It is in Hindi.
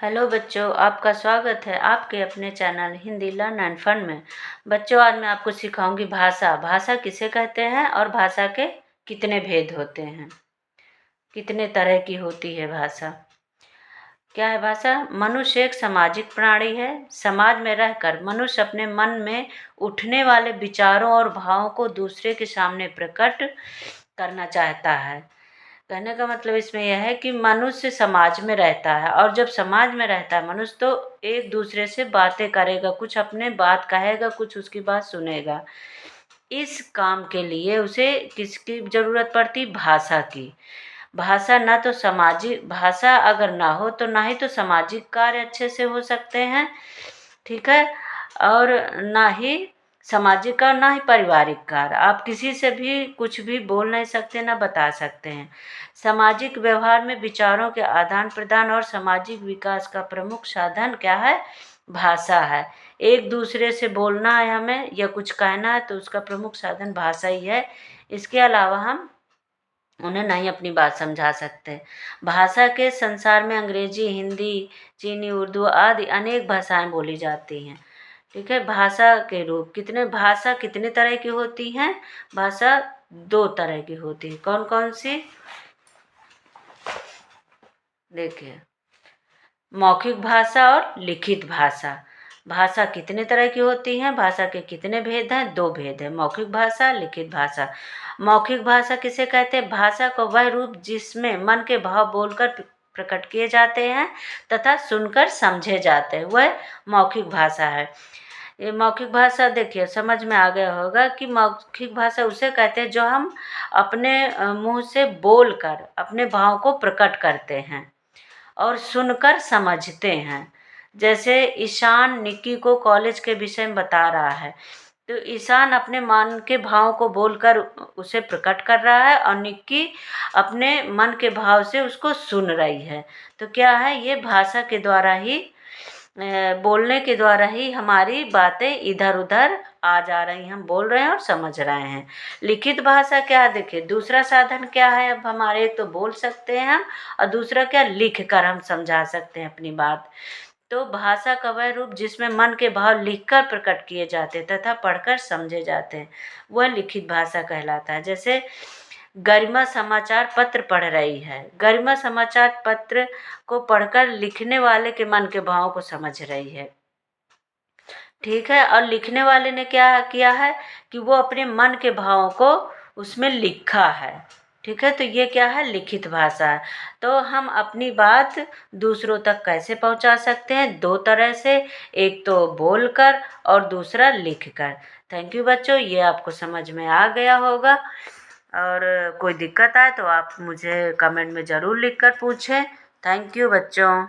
हेलो बच्चों, आपका स्वागत है आपके अपने channel Hindi learn and fun में। बच्चों, आज मैं आपको सिखाऊंगी भाषा। भाषा किसे कहते हैं और भाषा के कितने भेद होते हैं, कितने तरह की होती है भाषा। क्या है भाषा? मनुष्य एक सामाजिक प्राणी है। समाज में रहकर मनुष्य अपने मन में उठने वाले विचारों और भावों को दूसरे के सामने प्रकट करना चाहता है। कहने का मतलब इसमें यह है कि मनुष्य समाज में रहता है, और जब समाज में रहता है मनुष्य तो एक दूसरे से बातें करेगा, कुछ अपने बात कहेगा, कुछ उसकी बात सुनेगा। इस काम के लिए उसे किसकी ज़रूरत पड़ती? भाषा की। भाषा ना तो सामाजिक, भाषा अगर ना हो तो ना ही तो सामाजिक कार्य अच्छे से हो सकते हैं, ठीक है, और ना ही सामाजिक और ना ही पारिवारिक कार्य। आप किसी से भी कुछ भी बोल नहीं सकते, ना बता सकते हैं। सामाजिक व्यवहार में विचारों के आदान प्रदान और सामाजिक विकास का प्रमुख साधन क्या है? भाषा है। एक दूसरे से बोलना है हमें या कुछ कहना है तो उसका प्रमुख साधन भाषा ही है। इसके अलावा हम उन्हें नहीं अपनी बात समझा सकते। भाषा के संसार में अंग्रेजी, हिंदी, चीनी, उर्दू आदि अनेक भाषाएं बोली जाती हैं, ठीक है। भाषा के रूप कितने तरह की होती हैं? भाषा दो तरह की होती है। कौन कौन सी? देखिए, मौखिक भाषा और लिखित भाषा। भाषा कितने तरह की होती हैं? भाषा के कितने भेद हैं? दो भेद है, मौखिक भाषा, लिखित भाषा। मौखिक भाषा किसे कहते हैं? भाषा का वह रूप जिसमें मन के भाव बोलकर प्रकट किए जाते हैं तथा सुनकर समझे जाते हैं, वह मौखिक भाषा है। ये मौखिक भाषा देखिए समझ में आ गया होगा कि मौखिक भाषा उसे कहते हैं जो हम अपने मुंह से बोलकर अपने भाव को प्रकट करते हैं और सुनकर समझते हैं। जैसे ईशान निक्की को कॉलेज के विषय में बता रहा है, तो ईशान अपने मन के भाव को बोलकर उसे प्रकट कर रहा है और निक्की अपने मन के भाव से उसको सुन रही है। तो क्या है, ये भाषा के द्वारा ही, बोलने के द्वारा ही हमारी बातें इधर उधर आ जा रही हैं, हम बोल रहे हैं और समझ रहे हैं। लिखित भाषा क्या है? देखिए, दूसरा साधन क्या है अब हमारे? एक तो बोल सकते हैं हम, और दूसरा क्या? लिख कर हम समझा सकते हैं अपनी बात। तो भाषा का वह रूप जिसमें मन के भाव लिखकर प्रकट किए जाते तथा पढ़कर समझे जाते हैं, वह लिखित भाषा कहलाता है। जैसे गरिमा समाचार पत्र पढ़ रही है, गरिमा समाचार पत्र को पढ़कर लिखने वाले के मन के भाव को समझ रही है, ठीक है। और लिखने वाले ने क्या किया है कि वो अपने मन के भावों को उसमें लिखा है, ठीक है। तो ये क्या है? लिखित भाषा है। तो हम अपनी बात दूसरों तक कैसे पहुंचा सकते हैं? दो तरह से, एक तो बोलकर और दूसरा लिखकर। थैंक यू बच्चों, ये आपको समझ में आ गया होगा। और कोई दिक्कत आए तो आप मुझे कमेंट में ज़रूर लिख कर पूछें। थैंक यू बच्चों।